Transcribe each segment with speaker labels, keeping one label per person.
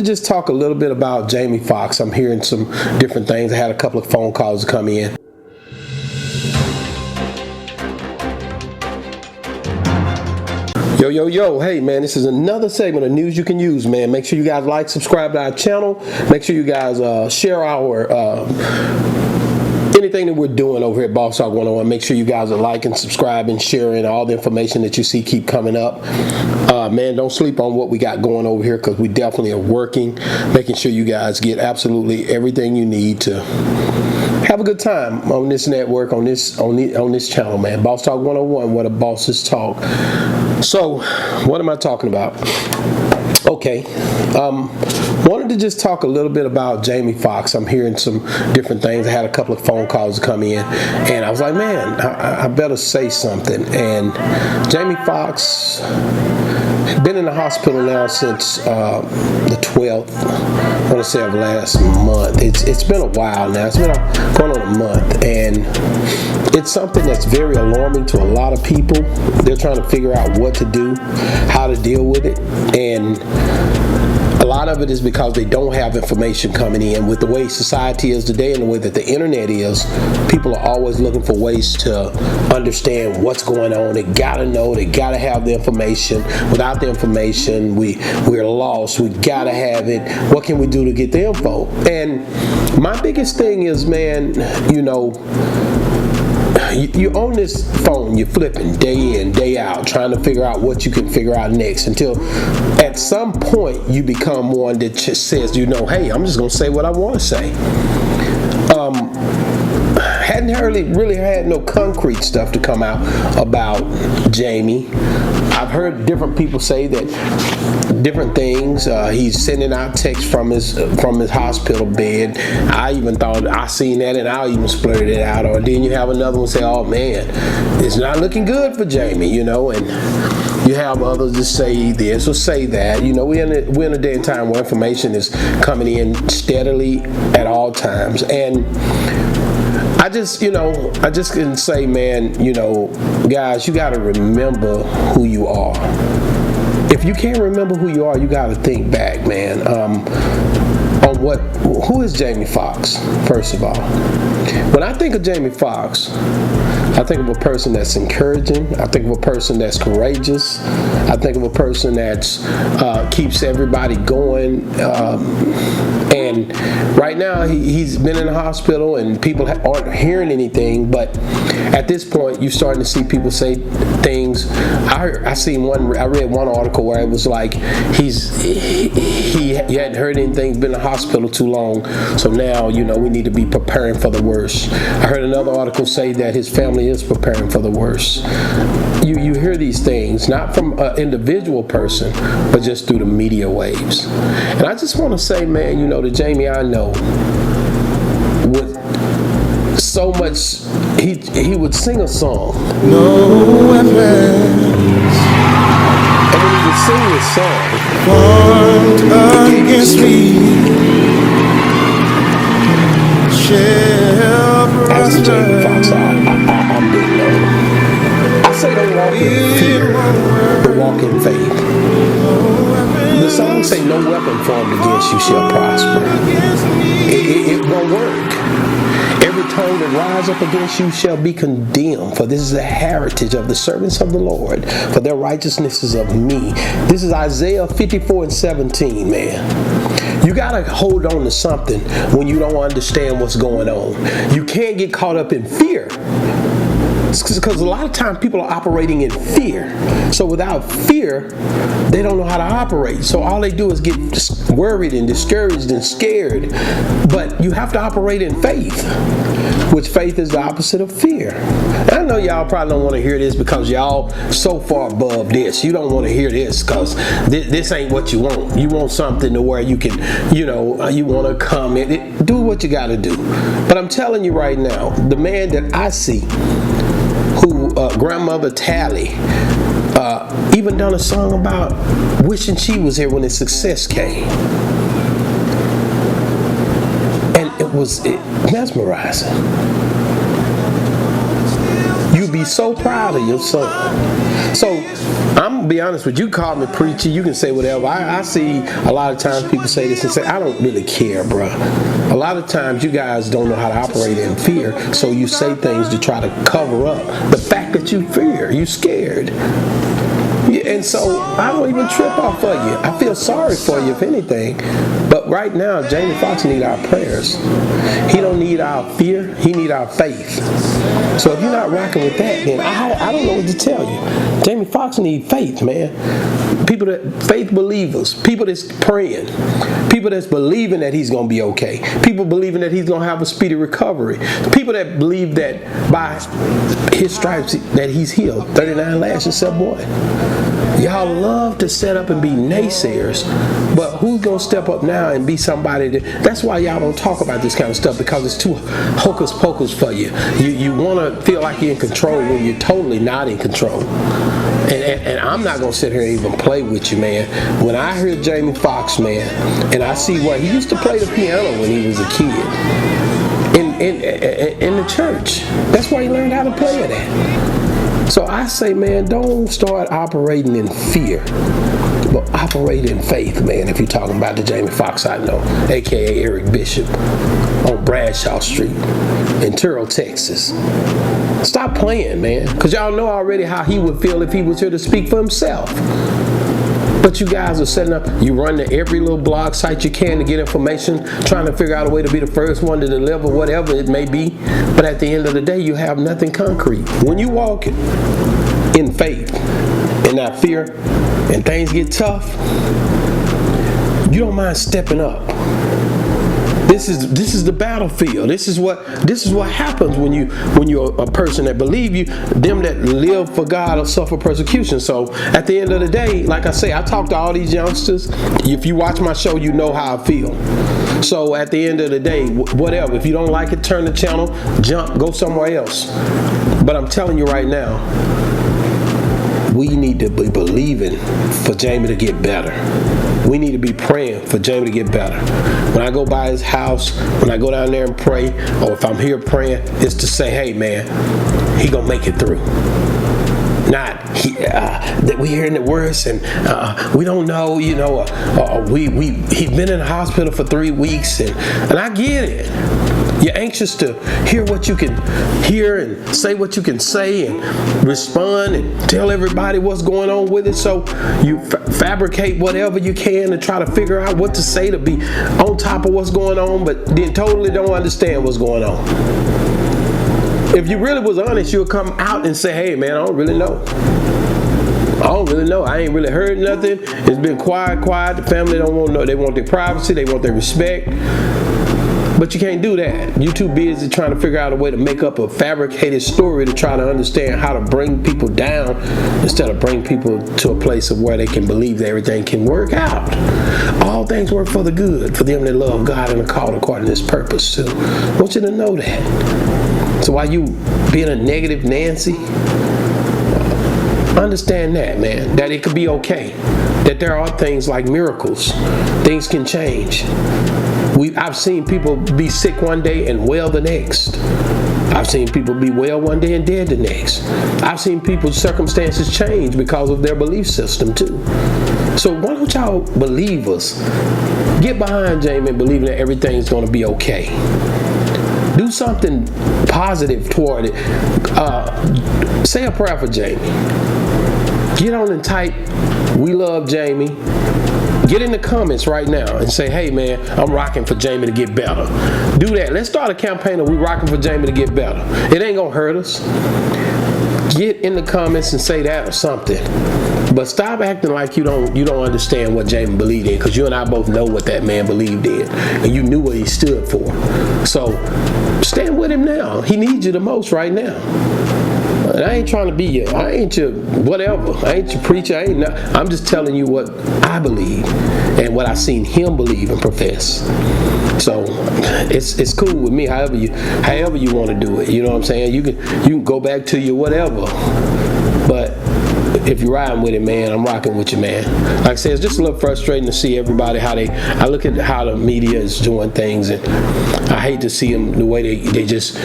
Speaker 1: Just talk a little bit about Jamie Foxx. I'm hearing some different things. I had a couple of phone calls come in. Yo, hey man, this is another segment of news you can use, man. Make sure you guys like, subscribe to our channel. Make sure you guys share our anything that we're doing over here at Boss Talk 101. Make sure you guys are liking, subscribing, sharing all the information that you see keep coming up. Man, don't sleep on what we got going over here, because we definitely are working, making sure you guys get absolutely everything you need to have a good time on this network, on this channel, man. Boss Talk 101, where the bosses talk. So, what am I talking about? Okay, wanted to just talk a little bit about Jamie Foxx. I'm hearing some different things. I had a couple of phone calls come in, and I was like, man, I better say something. And Jamie Foxx been in the hospital now since the 12th. I want to say of last month. It's been a while now. It's been going on a month, and it's something that's very alarming to a lot of people. They're trying to figure out what to do, how to deal with it, and a lot of it is because they don't have information coming in. With the way society is today and the way that the internet is, people are always looking for ways to understand what's going on. They gotta know, they gotta have the information. Without the information, we're lost. We gotta have it. What can we do to get the info? And my biggest thing is, man, you know, you own this phone, you're flipping day in, day out, trying to figure out what you can figure out next, until at some point you become one that just says, you know, hey, I'm just going to say what I want to say. Hadn't really had no concrete stuff to come out about Jamie. I've heard different people say that different things. He's sending out texts from his hospital bed. I even thought I seen that, and I even splurted it out. Or then you have another one say, "Oh man, it's not looking good for Jamie," you know, and you have others that say this or say that. You know, we're in a day and time where information is coming in steadily at all times, and I just can say, man, you know, guys, you got to remember who you are. If you can't remember who you are, you got to think back, man, on who is Jamie Foxx, first of all. When I think of Jamie Foxx, I think of a person that's encouraging. I think of a person that's courageous. I think of a person that's keeps everybody going. And right now, he's been in the hospital, and people aren't hearing anything. But at this point, you're starting to see people say things. I read one article where it was like he hadn't heard anything, been in the hospital too long, so now, you know, we need to be preparing for the worst. I heard another article say that his family is preparing for the worst. You hear these things not from an individual person, but just through the media waves. And I just want to say, man, you know, the Jamie I know, with so much, he would sing a song.
Speaker 2: No weapons.
Speaker 1: And when he would sing this song,
Speaker 2: formed against me shall
Speaker 1: as a Jamie
Speaker 2: prosper.
Speaker 1: Foxx, I'm big low. I say don't walk in fear, but walk in faith. The song say no weapon formed against you shall prosper. It won't work. Every tongue that rise up against you shall be condemned, for this is the heritage of the servants of the Lord, for their righteousness is of me. This is Isaiah 54:17, man. You gotta hold on to something when you don't understand what's going on. You can't get caught up in fear, because a lot of times people are operating in fear. So without fear, they don't know how to operate. So all they do is get worried and discouraged and scared. But you have to operate in faith, which faith is the opposite of fear. And I know y'all probably don't want to hear this because y'all so far above this. You don't want to hear this because this ain't what you want. You want something to where you can, you know, you want to comment. Do what you got to do. But I'm telling you right now, the man that I see, who grandmother Tally, even done a song about wishing she was here when his success came. And it was mesmerizing. You'd be so proud of your son. So I'm gonna be honest with you. Call me preacher. You can say whatever. I see a lot of times people say this and say, I don't really care, bruh. A lot of times you guys don't know how to operate in fear, so you say things to try to cover up the fact that you fear, you scared. Yeah, and so I don't even trip off of you. I feel sorry for you, if anything. But right now, Jamie Foxx need our prayers. He don't need our fear. He need our faith. So if you're not rocking with that, then I don't know what to tell you. Jamie Foxx need faith, man. People that faith believers, people that's praying, people that's believing that he's gonna be okay, people believing that he's gonna have a speedy recovery, people that believe that by his stripes that he's healed. 39 lashes, up, boy. Y'all love to set up and be naysayers, but who's gonna step up now and be somebody that's why y'all don't talk about this kind of stuff, because it's too hocus pocus for you. You wanna feel like you're in control when you're totally not in control. And I'm not gonna sit here and even play with you, man. When I hear Jamie Foxx, man, and I see what he used to play the piano when he was a kid in the church. That's why he learned how to play it at. So I say, man, don't start operating in fear, but operate in faith, man. If you're talking about the Jamie Foxx I know, aka Eric Bishop, on Bradshaw Street in Terrell, Texas. Stop playing, man, because y'all know already how he would feel if he was here to speak for himself. But you guys are setting up, you run to every little blog site you can to get information, trying to figure out a way to be the first one to deliver whatever it may be. But at the end of the day, you have nothing concrete. When you walk in faith and not fear, and things get tough, you don't mind stepping up. This is the battlefield. This is what happens when you're a person that believe you. Them that live for God will suffer persecution. So at the end of the day, like I say, I talk to all these youngsters. If you watch my show, you know how I feel. So at the end of the day, whatever. If you don't like it, turn the channel, jump, go somewhere else. But I'm telling you right now, we need to be believing for Jamie to get better. We need to be praying for Jamie to get better. When I go by his house, when I go down there and pray, or if I'm here praying, it's to say, hey man, he gonna make it through. Not that we hearing the worst and we don't know, he's been in the hospital for 3 weeks and I get it. You're anxious to hear what you can hear and say what you can say and respond and tell everybody what's going on with it. So you fabricate whatever you can to try to figure out what to say to be on top of what's going on, but then totally don't understand what's going on. If you really was honest, you'll come out and say, hey man, I don't really know. I ain't really heard nothing. It's been quiet. The family don't want to know. They want their privacy. They want their respect. But you can't do that. You're too busy trying to figure out a way to make up a fabricated story to try to understand how to bring people down instead of bring people to a place of where they can believe that everything can work out. All things work for the good for them that love God and are called according to his purpose. So I want you to know that. So while you being a negative Nancy, understand that, man, that it could be okay. That there are things like miracles. Things can change. I've seen people be sick one day and well the next. I've seen people be well one day and dead the next. I've seen people's circumstances change because of their belief system too. So why don't y'all believers get behind Jamie and believing that everything's going to be okay. Do something positive toward it. Say a prayer for Jamie. Get on and type, we love Jamie. Get in the comments right now and say, hey man, I'm rocking for Jamie to get better. Do that. Let's start a campaign of we rocking for Jamie to get better. It ain't gonna hurt us. Get in the comments and say that or something. But stop acting like you don't understand what Jamie believed in, because you and I both know what that man believed in. And you knew what he stood for. So stand with him now. He needs you the most right now. And I ain't trying to be I ain't your whatever. I ain't your preacher. I'm just telling you what I believe and what I've seen him believe and profess. So it's cool with me. However you want to do it. You know what I'm saying? You can go back to your whatever. But if you're riding with it, man, I'm rocking with you, man. Like I said, it's just a little frustrating to see everybody I look at how the media is doing things, and I hate to see them the way they just.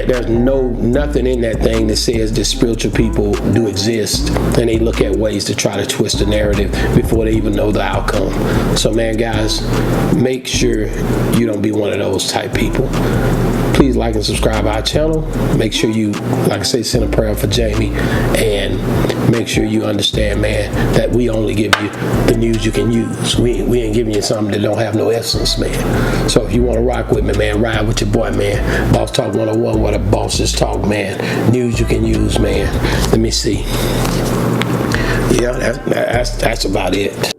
Speaker 1: There's nothing in that thing that says that spiritual people do exist, and they look at ways to try to twist the narrative before they even know the outcome. So man, guys, make sure you don't be one of those type people. Please like and subscribe our channel. Make sure you, like I say, send a prayer for Jamie, and make sure you understand, man, that we only give you the news you can use. We ain't giving you something that don't have no essence, man. So if you want to rock with me, man, ride with your boy, man. Boss Talk 101, where the bosses talk, man. News you can use, man. Let me see. Yeah, that's about it.